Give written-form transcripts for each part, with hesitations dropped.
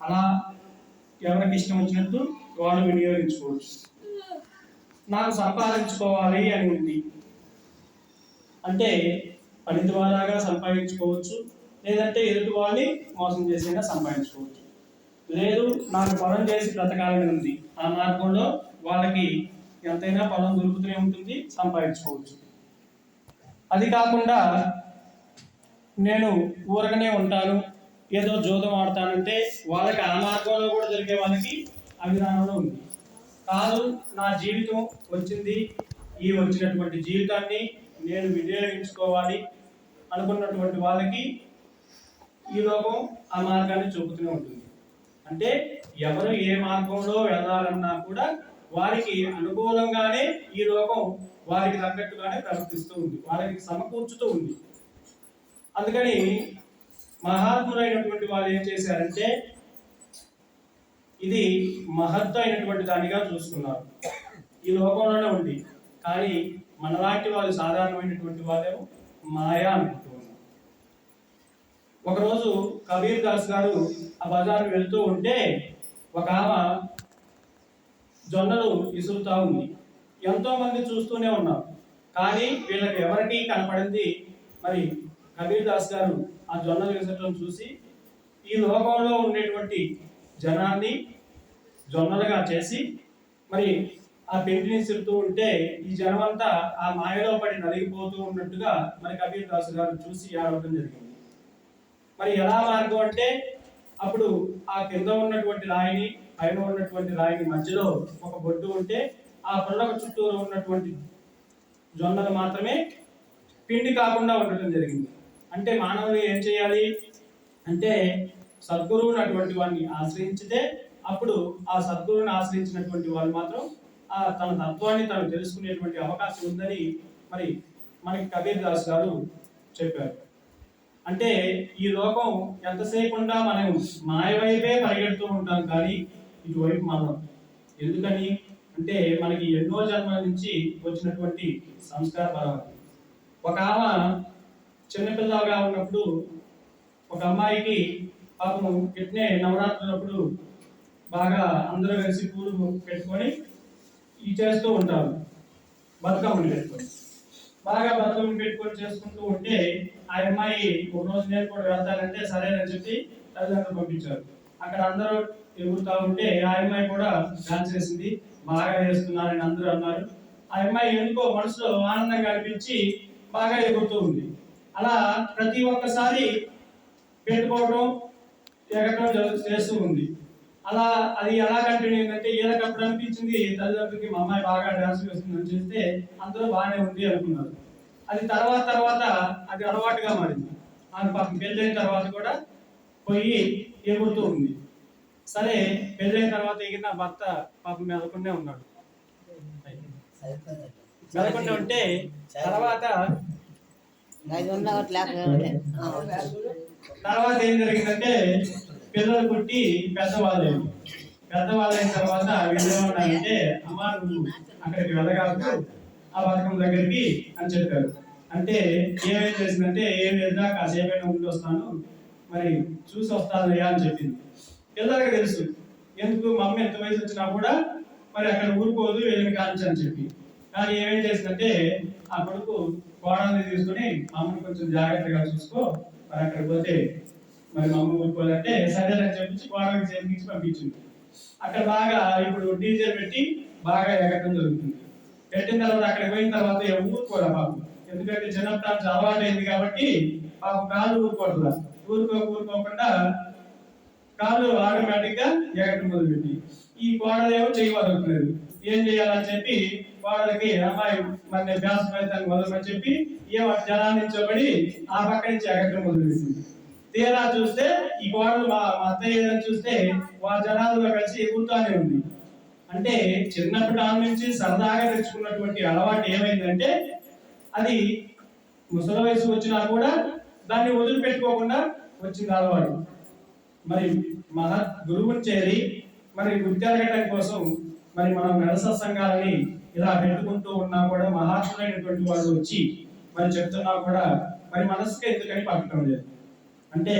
అలా ఎవరికి ఇష్టం వచ్చినట్టు వాళ్ళు వినియోగించుకోవచ్చు. నాకు సంపాదించుకోవాలి అని ఉంది అంటే పని ద్వారాగా సంపాదించుకోవచ్చు, లేదంటే ఎదుటి వాళ్ళని మోసం చేసేగా సంపాదించుకోవచ్చు. లేదు నాకు పొలం చేసి బ్రతకాలని ఉంది, ఆ మార్గంలో వాళ్ళకి ఎంతైనా పొలం దొరుకుతూనే ఉంటుంది, సంపాదించుకోవచ్చు. అది కాకుండా నేను ఊరకనే ఉంటాను, ఏదో జోదం ఆడతానంటే వాళ్ళకి ఆ మార్గంలో కూడా జరిగే వాళ్ళకి ఆ విధానంలో ఉంది. కాదు నా జీవితం వచ్చింది, ఈ వచ్చినటువంటి జీవితాన్ని నేను వినియోగించుకోవాలి అనుకున్నటువంటి వాళ్ళకి ఈ లోకం ఆ మార్గాన్ని చూపుతూనే ఉంటుంది. అంటే ఎవరు ఏ మార్గంలో వెళ్ళాలన్నా కూడా వారికి అనుకూలంగానే ఈ లోకం వారికి తగ్గట్టుగానే ప్రవర్తిస్తూ ఉంది, వారికి సమకూర్చుతూ ఉంది. అందుకని మహాత్ములైనటువంటి వాళ్ళు ఏం చేశారంటే ఇది మహత్తు అయినటువంటి దానిగా చూసుకున్నారు. ఈ లోకంలోనే ఉంది, కానీ మనలాంటి వాళ్ళు సాధారణమైనటువంటి వాళ్ళేమో మాయా అనుకుంటూ ఉన్నారు. ఒకరోజు కబీర్ దాస్ గారు ఆ బజారు వెళ్తూ ఉంటే ఒక ఆమె జొన్నలు విసురుతా ఉంది. ఎంతో మంది చూస్తూనే ఉన్నారు, కానీ వీళ్ళకి ఎవరికి కనపడింది. మరి కబీర్ దాస్ గారు ఆ జొన్నలు విసరటం చూసి ఈ లోకంలో ఉండేటువంటి జనాన్ని జొన్నలుగా చేసి మరి ఆ పెంటిని విసురుతూ ఉంటే ఈ జనం అంతా ఆ మాయలో పడి నలిగిపోతూ ఉన్నట్టుగా మరి కబీర్ దాస్ గారు చూసి ఆడవడం జరిగింది. మరి ఎలా మార్గం అంటే అప్పుడు ఆ కింద ఉన్నటువంటి రాయిని పైన ఉన్నటువంటి రాయిని మధ్యలో ఒక బొట్టు ఉంటే ఆ పుల్లకు చుట్టూరు ఉన్నటువంటి జొన్నలు మాత్రమే పిండి కాకుండా ఉండటం జరిగింది. అంటే మానవులు ఏం చేయాలి అంటే సద్గురువుని అటువంటి వాడిని ఆశ్రయించితే అప్పుడు ఆ సద్గురువుని ఆశ్రయించినటువంటి వాళ్ళు మాత్రం ఆ తన తత్వాన్ని తను తెలుసుకునేటువంటి అవకాశం ఉందని మరి మనకి కబీర్ దాస్ గారు చెప్పారు. అంటే ఈ లోకం ఎంతసేపు ఉన్నా మనం మాయ వైపే పరిగెడుతూ ఉంటాం, కానీ ఇటువైపు మనం ఎందుకని అంటే మనకి ఎన్నో జన్మల నుంచి వచ్చినటువంటి సంస్కార బలం. ఒక ఆమె చిన్నపిల్లగా ఉన్నప్పుడు ఒక అమ్మాయికి పాపం ఇట్నే నవరాత్రులప్పుడు బాగా అందరూ కలిసి పూలు పెట్టుకొని చేస్తూ ఉంటారు, బతుకమ్మని పెట్టుకొని బాగా బతుకమ్మని పెట్టుకొని చేసుకుంటూ ఉంటే ఆ అమ్మాయి ఒక రోజు నేను కూడా వెళ్తానంటే సరేనని చెప్పి తల్లిదండ్రులు పంపించారు. అక్కడ అందరూ ఎగురుతా ఉంటే ఆ అమ్మాయి కూడా డాన్స్ చేసింది, బాగా వేస్తున్నారని అందరూ అన్నారు. ఆ అమ్మాయి ఎందుకో మనసులో ఆనందంగా అనిపించి బాగా ఎగురుతూ ఉంది. అలా ప్రతి ఒక్కసారి పెట్టుకోవడం ఎగటం చేస్తూ ఉంది. అలా అది ఎలా కంటిన్యూ అయిందంటే ఈయనకప్పుడు అనిపించింది తల్లిదండ్రులకి మా అమ్మాయి బాగా డాన్స్ వేస్తుందని చేస్తే అందరూ బాగానే ఉంది అనుకున్నారు. అది తర్వాత అది అలవాటుగా మారింది. ఆమె పాపం పెళ్ళైన తర్వాత కూడా పోయి ఎగురుతూ ఉంది. సరే పెళ్ళైన తర్వాత ఎగిరిన భర్త పాపం మెదకుండా ఉన్నాడు. మెదకుండా ఉంటే తర్వాత ఏం జరిగిందంటే పిల్లలు పుట్టి పెద్దవాళ్ళైన తర్వాత వీళ్ళేమన్నారంటే అమ్మా నువ్వు అక్కడికి వెళ్ళగలదు ఆ పథకం దగ్గరికి అని చెప్పారు. అంటే ఏమేం చేసిందంటే ఏం లేదా కాసేపైనా ఉండి వస్తాను, మరి చూసి వస్తానయ్యా అని చెప్పింది. పిల్లలకి తెలుసు ఎందుకు మా అమ్మ ఎంత వయసు వచ్చినా కూడా మరి అక్కడ ఊరుకోదు వెళ్ళని కాల్చి అని చెప్పి. కానీ ఏమేం చేసిందంటే ఆ కొడుకు కోడల్ని తీసుకుని మా అమ్మని కొంచెం జాగ్రత్తగా చూసుకో, మరి అక్కడికి పోతే మరి మా అమ్మ ఊరుకోవాలంటే సరేనని చెప్పించి కోడలికి చేతికించి పంపించింది. అక్కడ బాగా ఇప్పుడు డీజే పెట్టి బాగా ఎగటం జరుగుతుంది. పెట్టిన తర్వాత అక్కడికి పోయిన తర్వాత ఊరుకోలే పాపం, ఎందుకంటే చిన్నప్పుడు అలవాటు అయింది కాబట్టి పాపం కాళ్ళు ఊరుకోవట్లా. ఊరుకోకుండా కాళ్ళు ఆటోమేటిక్ గా ఎగటం మొదలుపెట్టి ఈ కోడలేమో చేయవదలుకులేదు. ఏం చేయాలని చెప్పి కోడలకి అమ్మాయి మన వ్యాస ఫలితాన్ని వదలమని చెప్పి ఏమో జనాన్ని నిల్చోబడి ఆ పక్క నుంచి ఎగటం మొదలుపెట్టింది. తీరా చూస్తే ఈ కోడలు మా అత్తయ్య చూస్తే ఆ జనాల్లో కలిసి ఎగురుతానే ఉంది. అంటే చిన్నప్పటి నుంచి సరదాగా తెచ్చుకున్నటువంటి అలవాటు ఏమైందంటే అది ముసలి వయసు వచ్చినా కూడా దాన్ని వదిలిపెట్టుకోకుండా వచ్చింది అలవాటు. మరి మహా గురువుని చేరి మరి గుర్తెరగటం కోసం మరి మనం నరస సంఘాలని ఇలా పెట్టుకుంటూ ఉన్నా కూడా మహాత్ములైనటువంటి వాళ్ళు వచ్చి మరి చెప్తున్నా కూడా మరి మనసుకి ఎందుకని పట్టడం లేదు. అంటే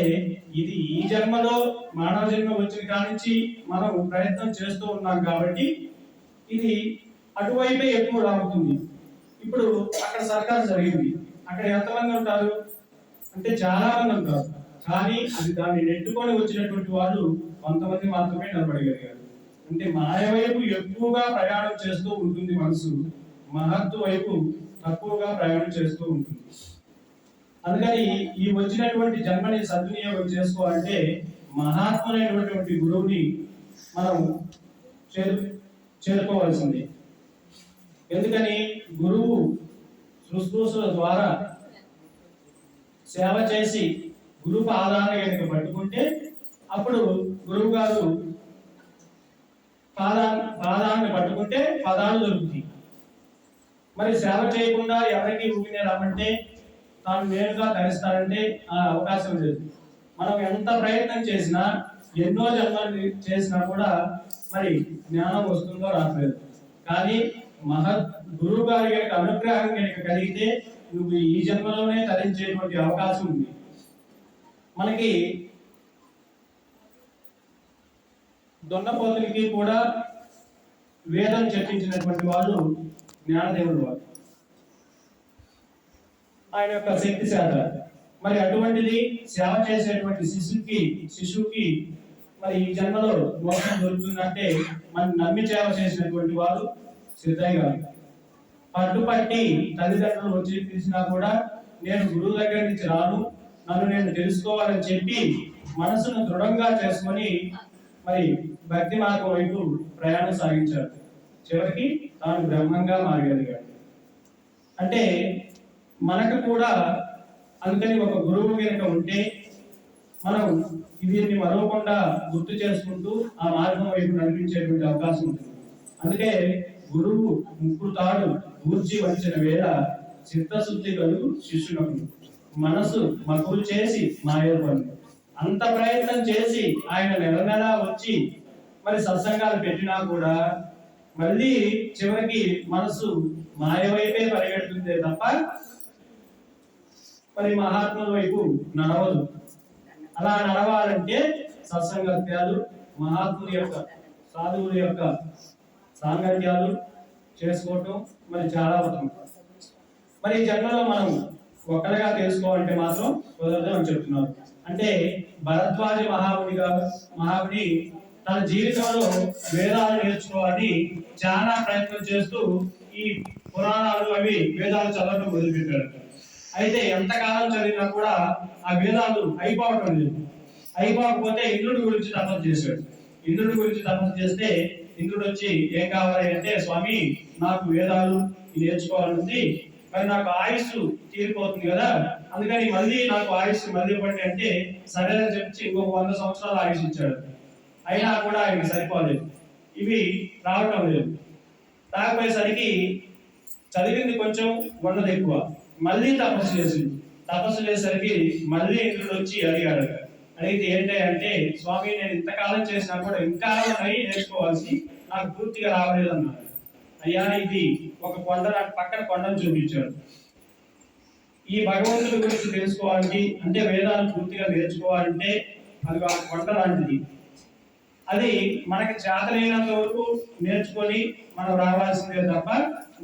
ఇది ఈ జన్మలో మానవ జన్మ వచ్చిన కానించి మనం ప్రయత్నం చేస్తూ ఉన్నాం కాబట్టి ఇది అటువైపే ఎక్కువ రాబోతుంది. ఇప్పుడు అక్కడ సర్కారు జరిగింది, అక్కడ ఎంతమంది ఉంటారు అంటే చాలా మంది ఉంటారు, కానీ అది దాన్ని నెట్టుకొని వచ్చినటువంటి వాళ్ళు కొంతమంది మాత్రమే నిలబడగలిగారు. అంటే మాయ వైపు ఎక్కువగా ప్రయాణం చేస్తూ ఉంటుంది మనసు, మహత్తు వైపు తక్కువగా ప్రయాణం చేస్తూ ఉంటుంది. అందుకని ఈ వచ్చినటువంటి జన్మని సద్వినియోగం చేసుకోవాలంటే మహాత్ములైనటువంటి గురువుని మనం చేరుకోవాల్సింది. ఎందుకని గురువు శుశ్రూషల ద్వారా సేవ చేసి గురు పాదాన్ని కనుక పట్టుకుంటే అప్పుడు గురువు గారు పాదాన్ని పట్టుకుంటే పదాలు దొరుకుతాయి. మరి సేవ చేయకుండా ఎవరికి ఊపినే రామంటే తాను నేరుగా ధరిస్తారంటే ఆ అవకాశం లేదు. మనం ఎంత ప్రయత్నం చేసినా ఎన్నో జన్మలు చేసినా కూడా మరి జ్ఞానం వస్తుందో రావట్లేదు. కానీ గురువు గారి యొక్క అనుగ్రహం కనుక కలిగితే నువ్వు ఈ జన్మలోనే తరించేటువంటి అవకాశం ఉంది. మనకి దొన్నపోతులకి కూడా వేదం చెప్పించినటువంటి వాళ్ళు జ్ఞానదేవుడు వారు, ఆయన యొక్క శక్తి శాత. మరి అటువంటిది సేవ చేసేటువంటి శిశువుకి మరి ఈ జన్మలో మోక్షం దొరుకుతుందంటే మనం నమ్మి సేవ చేసినటువంటి వారు సిద్ధయ్య గారు. పట్టుపట్టి తల్లిదండ్రులు వచ్చి పిలిచినా కూడా నేను గురువు దగ్గర నుంచి రాను, నన్ను నేను తెలుసుకోవాలని చెప్పి మనసును దృఢంగా చేసుకొని మరి భక్తి మార్గం వైపు ప్రయాణం సాగించారు. చివరికి తాను బ్రహ్మంగా మారగలిగాడు. అంటే మనకు కూడా అందుకని ఒక గురువు కనుక ఉంటే మనం దీన్ని మరవకుండా గుర్తు చేసుకుంటూ ఆ మార్గం వైపు నడిపించేటువంటి అవకాశం ఉంటుంది. అందుకే గురువు ముక్కుతాడు గూర్చి వచ్చిన వేళ చిత్తశుద్ధి కలుగు శిష్యులకు మనసు మకులు చేసి మాయపడు. అంత ప్రయత్నం చేసి ఆయన నెల వచ్చి మరి సత్సంగాలు పెట్టినా కూడా మళ్ళీ చివరికి మనసు మాయ వైపే పరిగెడుతుందే తప్ప మరి మహాత్ముల వైపు నడవదు. అలా నడవాలంటే సత్సంగత్యాలు, మహాత్ముల యొక్క సాధువుల యొక్క సాంగత్యాలు చేసుకోవటం మరి చాలా ఉత్తమం. మరి ఈ జన్మలో మనం ఒక్కరిగా తెలుసుకోవాలంటే మాత్రం కుదరదు అని చెప్తున్నారు. అంటే భరద్వాజ మహాముని తన జీవితంలో వేదాలు నేర్చుకోవాలని చాలా ప్రయత్నం చేస్తూ ఈ పురాణాలు అవి వేదాలు చదవడం మొదలుపెట్టాడు. అయితే ఎంతకాలం చదివినా కూడా ఆ వేదాలు అయిపోవటం లేదు. అయిపోకపోతే ఇంద్రుడి గురించి తపస్సు చేశాడు. ఇంద్రుడి గురించి తపస్సు చేస్తే ఇంద్రుడు వచ్చి ఏం కావాలి అంటే, స్వామి నాకు వేదాలు నేర్చుకోవాలని, మరి నాకు ఆయుస్సు తీరిపోతుంది కదా, అందుకని మళ్ళీ నాకు ఆయుస్సు మళ్ళీ ఇవ్వండి అంటే సరే అని చెప్పి ఇంకొక 100 సంవత్సరాలు ఆయుష్ ఇచ్చాడు. అయినా కూడా ఆయనకి సరిపోలేదు, ఇవి రావటం లేదు. రాకపోయేసరికి చదివింది కొంచెం, ఉన్నది ఎక్కువ. మళ్ళీ తపస్సు చేసింది. తపస్సు చేసరికి మళ్ళీ ఇంద్రుడు వచ్చి అడిగాడు. అడిగితే ఏంటి అంటే, స్వామి నేను ఇంతకాలం చేసినా కూడా ఇంకా నేర్చుకోవాల్సి నాకు పూర్తిగా రావలేదు అన్నాడు. అయ్యా ఇది ఒక కొండ, పక్కన కొండను చూపించాడు. ఈ భగవంతుడి గురించి తెలుసుకోవాలంటే అంటే వేదాలు పూర్తిగా నేర్చుకోవాలంటే అది ఆ కొండ లాంటిది. అది మనకి చేతనైనంత వరకు నేర్చుకొని మనం రావాల్సిందే తప్ప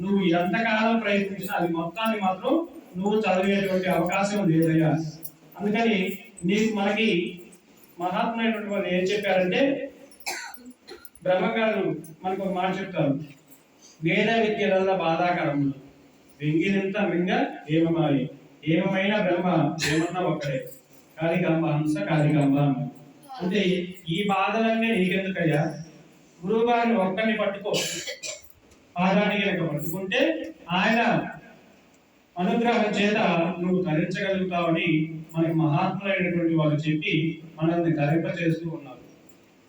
నువ్వు ఎంతకాలం ప్రయత్నించినా అది మొత్తాన్ని మాత్రం నువ్వు చదివేటువంటి అవకాశం లేదయ్యా. అందుకని మనకి మహాత్ములైనటువంటి వాళ్ళు ఏం చెప్పారంటే, బ్రహ్మగారు మనకు ఒక మాట చెప్తారు, వేద విద్యల బాధాకరములు వెంగినంత మింగ ఏమమాయి, ఏమైనా బ్రహ్మ ఏమన్నా ఒక్కడే, కాళికాంబ హంస కాళికాంబ. అంటే ఈ బాధలన్నీ నీకెందుకయ్యా, గురువు గారిని ఒక్కరిని పట్టుకో, పాదాన్ని కనుక పట్టుకుంటే ఆయన అనుగ్రహం చేత నువ్వు ధరించగలుగుతావని మనకి మహాత్ములైనటువంటి వాళ్ళు చెప్పి మనల్ని ధరింపచేస్తూ ఉన్నారు.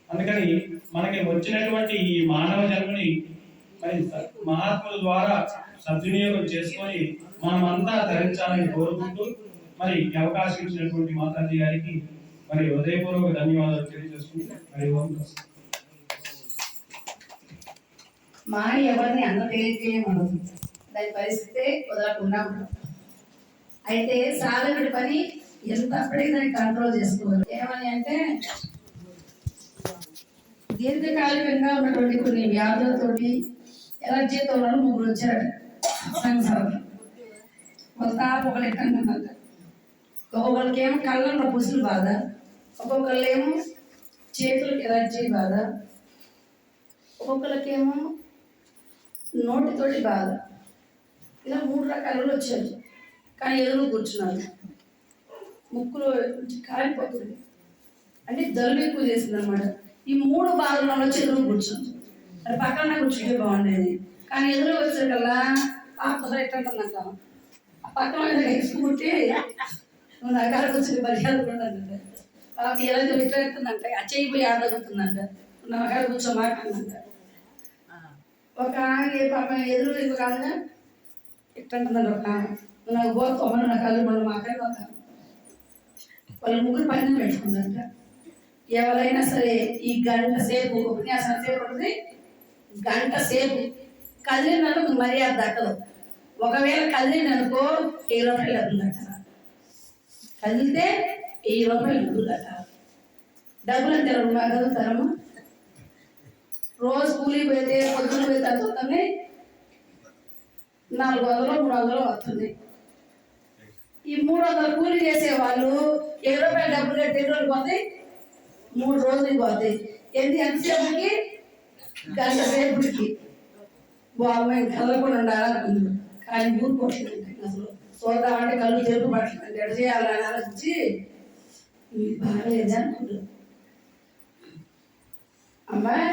అందుకని మనకి వచ్చినటువంటి ఈ మానవ జన్మని మరి మహాత్ముల ద్వారా సద్వినియోగం చేసుకొని మనమంతా ధరించాలని కోరుకుంటూ మరి అవకాశం ఇచ్చినటువంటి మాతాజీ గారికి మరి హృదయపూర్వక ధన్యవాదాలు తెలియజేసుకుంటూ మరి మాయ ఎవరిని అన్న తెలియజేయమనదు, దాని పరిస్థితే కుదరకుండా ఉంటుంది. అయితే సాధకుడి పని ఎంత అప్పటికి దాన్ని కంట్రోల్ చేసుకోవాలి. ఏమని అంటే దీర్ఘకాలికంగా ఉన్నటువంటి కొన్ని వ్యాధులతోటి ఎలర్జీతో ఉన్న ముగ్గురు వచ్చారు సంవత్సరాలు. ఒక తాపు ఒకరు ఎక్కడన్నమాట. ఒక్కొక్కరికి ఏమో కళ్ళల్లో పుసులు బాధ, ఒక్కొక్కరు ఏమో చేతులకు ఎలర్జీ బాధ, ఒక్కొక్కరికేమో నోటితోటి బాధ. ఇలా 3 రకాలు వచ్చారు. కానీ ఎదురు కూర్చున్నారు. ముక్కులో కాలిపోతుంది అంటే జలుబు ఎక్కువ చేసింది అనమాట. ఈ 3 బాధల్లో వచ్చి ఎదురు కూర్చుంది. అది పక్కన కూర్చుంటే బాగుండేది. కానీ ఎదురు వచ్చేకల్లా ఆపద ఎట్టంటుందంట. ఆ పక్కన ఎక్స్కుంటే నువ్వు నా కాడ కూర్చుని మర్యాద కూడా ఎలా ఎట్టుందంట. ఆ చేయి పోయి ఆడగలుగుతుందంట. నా కాడ కూర్చోమాకందంట. ఒక ఏ పాపం ఎదురు ఇది కాదుగా ఎట్టంటుందంట. ఒక నువ్వు నాకు పోతామని నా కళ్ళు మనం మాకని పోతాను. వాళ్ళు ముగ్గురు పైన పెట్టుకుందంట. ఎవరైనా సరే ఈ గంట సేపు ఉపన్యాసం సేపు ఉంటుంది, గంట సేపు కదిలినకు మర్యాద దక్కదు. ఒకవేళ కదిలిననుకో 1000 రూపాయలు డబ్బులు కట్టాలి. కదిలితే 1000 రూపాయలు డబ్బులు కట్టాలి. డబ్బులు అంటే కదులుతారమ్మా. రోజు కూలికి పోతే పొద్దున్న పోతే వస్తుంది 400 300 వస్తుంది. ఈ 300 కూలి చేసే వాళ్ళు 20 రూపాయలు డబ్బులు కట్టి 2 రోజులు పోతాయి, 3 రోజులకి పోతాయి. ఎంతసేపుకి? గంట సేపుకి. బాబు కదలకుండా ఉండాలనుకుంది. కానీ ఊరుకోవట్లేదు. అసలు చూద్దామంటే కళ్ళు తెలుపు పట్టలేదు. ఎడ చేయాలని ఆలోచించి బాగాలేదు అనుకుంటుంది. అమ్మాయి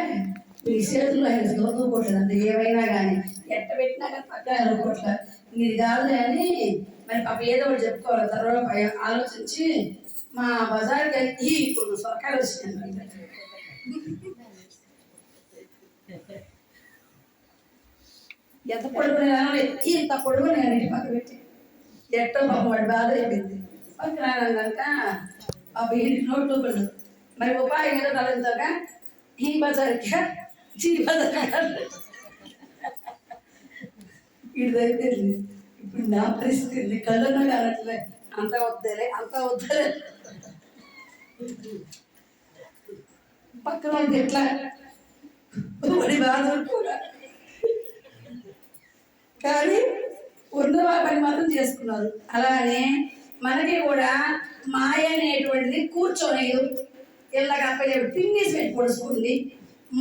మీ చేతుల్లో ఆయన చదువుకోవట్లేదంటే ఏమైనా కానీ ఎట్ట పెట్టినా కానీ పక్కన చదువుకోవట్లేదు. ఇది కాదు అని మరి పాప ఏదో ఒకటి చెప్పుకోవాలి. తర్వాత ఆలోచించి మా బజార్కి వెళ్ళి ఇప్పుడు సొరకాయలు వచ్చినాయి. ఎంత పొడుగునే ఇంత పొడుగు నేను ఇంటి పక్క పెట్టి ఎట్టో పాప వాడి బాధ అయిపోయింది. పక్కన కనుక పాప ఇంటి నోట్లు పడు మరి ఉపాయం ఏదో కలుగుతాక ఈ బజార్కి చీ బజార్ ఇది అయిపోయింది. ఇప్పుడు నా పరిస్థితి కళ్ళున్నా కానట్లే. అంత వద్దలే అంత వద్దలే పక్కన వాళ్ళకి ఎట్లా వాడి బాధ కూడా. కానీ ఉన్న పని మాత్రం చేసుకున్నారు. అలానే మనకి కూడా మాయ అనేటువంటిది కూర్చోలేదు. ఇలాగ అప్పయ్య పిన్నిసి పెట్టి పొడుచుకోండి,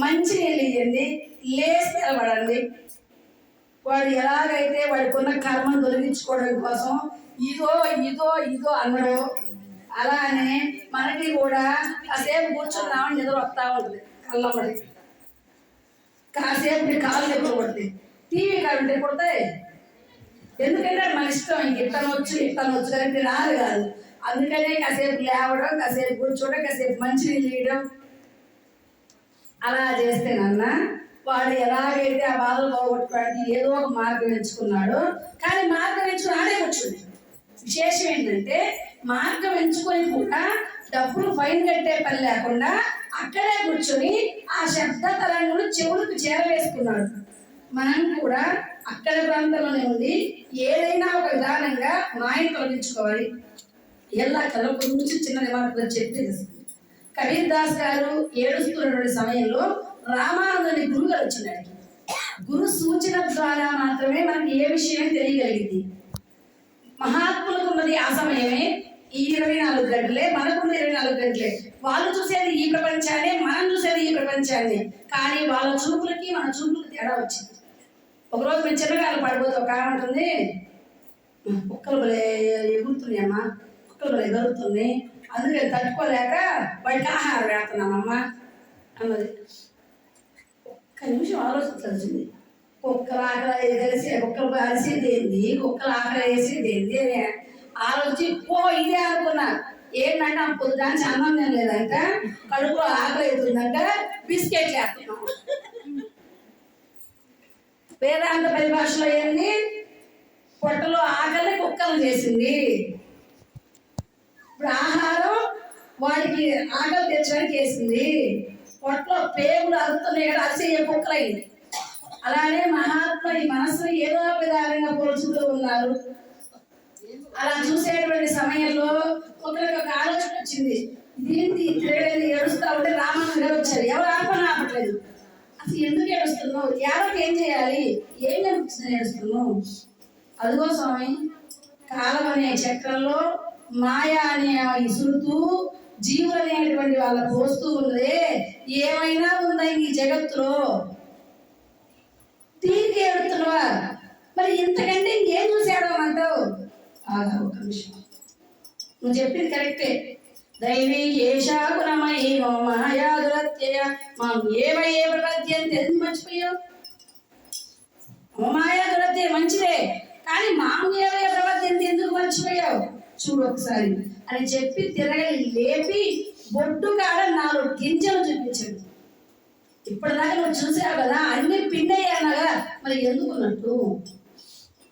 మంచి నీళ్ళు ఇవ్వండి, లేచి నిలబడండి. వాడు ఎలాగైతే వాడికి ఉన్న కర్మను తొలగించుకోవడం కోసం ఇదో ఇదో ఇదో అన్నాడు. అలానే మనకి కూడా కాసేపు కూర్చున్నామని నిద్ర వస్తూ ఉంటుంది. కళ్ళమ్మడి కాసేపు కాళ్ళు ఎప్పుడు పడుతుంది. టీవీ కాకుంటే పడతాయి. ఎందుకంటే మన ఇష్టం. ఇంక ఇట్టనొచ్చు కానీ రాదు కాదు. అందుకనే కాసేపు లేవడం, కాసేపు కూర్చోవడం, కాసేపు మంచినీళ్ళు తీయడం అలా చేస్తేనన్నా వాడు ఎలాగైతే ఆ బాధలు పోగొట్టుకోవడానికి ఏదో ఒక మార్గం ఎంచుకున్నాడు. కానీ మార్గం ఎంచుకుని ఆడే కూర్చుంది. విశేషం ఏంటంటే మార్గం ఎంచుకొని కూడా డబ్బులు ఫైన్ కట్టే పని లేకుండా అక్కడే కూర్చొని ఆ శబ్ద తరంగులు చెవులకు చేరవేసుకున్నాడు. మనం కూడా అక్కడ ప్రాంతంలోనే ఉండి ఏదైనా ఒక విధానంగా మాయను తొలగించుకోవాలి. ఎలా కథ గురించి చిన్న నిమాటలు చెప్పి కబీర్ దాస్ గారు ఏడుస్తున్నటువంటి సమయంలో రామానందుని గురువు గారు వచ్చినాడు. గురు సూచన ద్వారా మాత్రమే మనకి ఏ విషయం తెలియగలిగింది. మహాత్ములకు ఉన్నది ఆ సమయమే, ఈ 24 గంటలే. మనకున్న 24 గంటలే. వాళ్ళు చూసేది ఈ ప్రపంచాన్ని, మనం చూసేది ఈ ప్రపంచాన్ని. కానీ వాళ్ళ చూపులకి మన చూపులకి తేడా వచ్చింది. ఒకరోజు మేము చిన్నగాలు పడిపోతే ఒక ఆమె ఉంటుంది, కుక్కలు బలే ఎగురుతున్నాయమ్మా, కుక్కలు బలే ఎగురుతున్నాయి, అందుకే తట్టుకోలేక వాడికి ఆహారం వేస్తున్నామమ్మా అన్నది. ఒక్క నిమిషం ఆలోచించాల్సింది. కుక్కలు ఆకలి కలిసి కుక్కలు అరిసేది ఏంది, కుక్కలు ఆకలి వేసేది ఏంది అని ఆలోచించి ఇదే అనుకున్నా. ఏంటంటే ఆ పొద్దుదానికి అన్నం తినలేదంట, కడుపులో ఆకలి అవుతుందంట, బిస్కెట్లు వేస్తున్నాం. వేదాంత పరిభాషలో ఏంది? పొట్టలో ఆకలి కుక్కలు చేసింది. ఇప్పుడు ఆహారం వాడికి ఆకలి తెచ్చడానికి చేసింది. పొట్టలో పేగులు అరుతున్నాయి కదా, అరిసే కుక్కలైంది. అలానే మహాత్మ ఈ మనస్సును ఏదో విధానంగా పోల్చుతూ ఉన్నారు. అలా చూసేటువంటి సమయంలో ఒకరికి ఒక ఆలోచన వచ్చింది. ఏంటి తిరగలేదు ఏడుస్తా ఉంటే రామన్న గారు వచ్చారు. ఎవరు ఆపని ఆపట్లేదు. అసలు ఎందుకు ఏడుస్తున్నావు? ఎవరికి ఏం చేయాలి? ఏం కనిపించింది ఏడుస్తున్నావు? అదిగో స్వామి, కాలం అనే చక్రంలో మాయ అనే ఇసురుతూ జీవులు అనేటువంటి వాళ్ళ పోస్తూ ఉన్నదే, ఏమైనా ఉందా ఈ జగత్తులో? దీనికి ఏడుతున్నావా? మరి ఇంతకంటే ఏం చూసాడు అంటావు? ఆగా ఒక నిమిషం, నువ్వు చెప్పింది కరెక్టే. దైవీ ఏషా గుణమయీ మమ మాయా దురత్యయ మాం ఏవయే ప్రపద్యంతే. ఎందుకు మర్చిపోయావు? మమ మాయా దురత్యయ మంచిదే, కానీ మాం ఏవయే ప్రపద్యంతే ఎందుకు మర్చిపోయావు? చూడు ఒకసారి అని చెప్పి తిరగలి లేపి బొడ్డు కాడ 4 గింజలు చూపించాడు. ఇప్పటిదాకా నువ్వు చూసావు కదా, అన్ని పిండయ్యానగా, మరి ఎందుకున్నట్టు?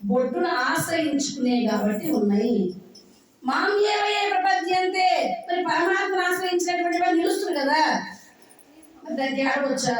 బొడ్డును ఆశ్రయించుకునే కాబట్టి ఉన్నాయి. మామయ్యే ప్రపద్యంతే, మరి పరమాత్మను ఆశ్రయించినటువంటి వాడు నిలుస్తుంది కదా, మరి దానికి ఆడవచ్చా?